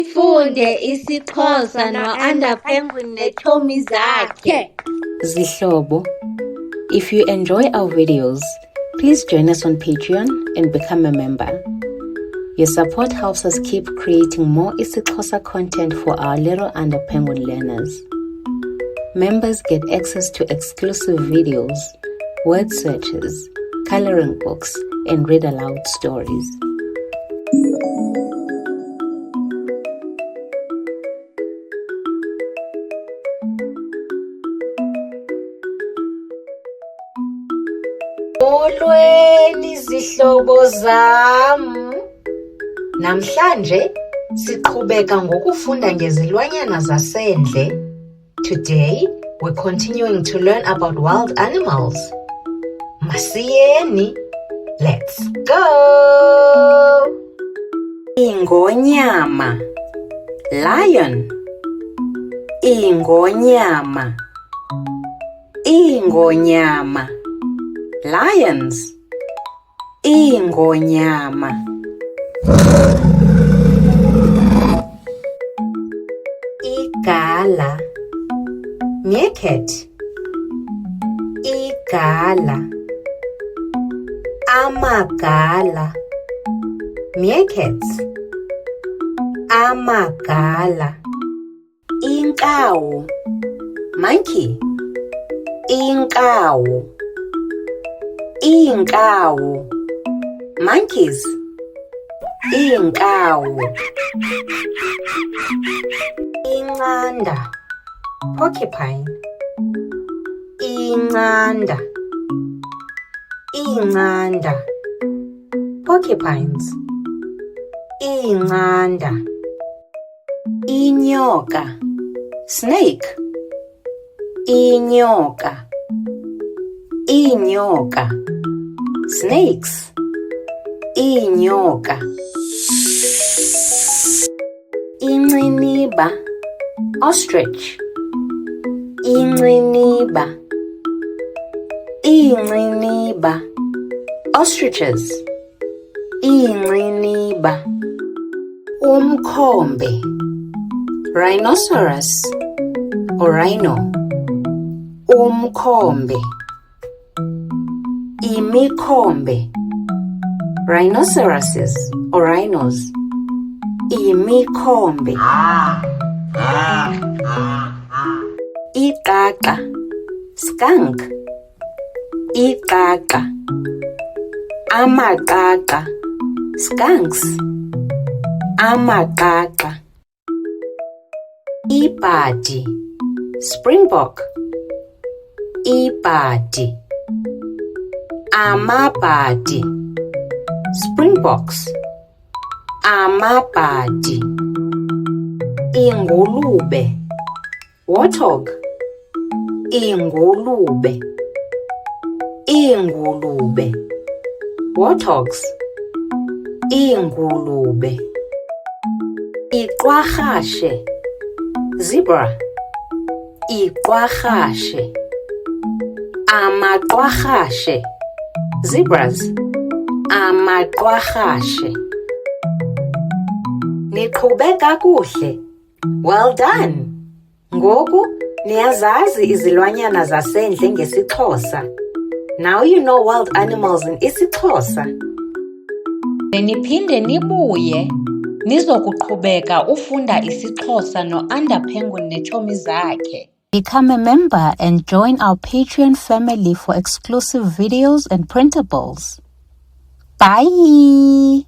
Funde isiXhosa no-Under Penguin nechomi zakhe. Zihlobo, if you enjoy our videos, please join us on Patreon and become a member. Your support helps us keep creating more isiXhosa content for our little Under Penguin learners. Members get access to exclusive videos, word searches, coloring books, and read aloud stories. Molweni zihlobo zam. Namhlanje siqhubeka ngokufunda ngezilwanyana zasendle. Today we're continuing to learn about wild animals. Masiyeni. Let's go. Ingonyama, lion. Ingonyama, ingonyama, lions. Ingonyama. Igala, meerkat. Igala, amagala, meerkats. Amagala. Inkawu, monkey. Inkawu, inkawu, monkeys. Inkawu. Inqanda, porcupine. Inqanda, inqanda, porcupines. Inqanda. Inyoka, snake. Inyoka, inyoka, snakes. Inyoka. Ingciniba, ostrich. Ingciniba, ingciniba, ostriches. Ingciniba. Umkhombe, rhinoceros or rhino. Umkhombe. Imikhombe, rhinoceroses or rhinos. Imikhombe. Iqaqa, skunk. Iqaqa. Amaqaqa, skunks. Amaqaqa. Ibhadi, springbok. Ibhadi. Amabhadi, springboks. Amabhadi. Ingulube, warthog. Ingulube. Ingulube, warthogs. Ingulube. Iqwarhashe, zebra. Iqwarhashe. Amaqwarhashe, zebras. Amaqwarhashe. Niqhube kakuhle. Well done. Ngoku niyazazi izilwanyana zasendle ngesiXhosa. Now you know wild animals in isiXhosa. Niphinde nibuye nizokuqhubeka ufunda isiXhosa no-Under Penguin nechomi zakhe. Become a member and join our Patreon family for exclusive videos and printables. Bye!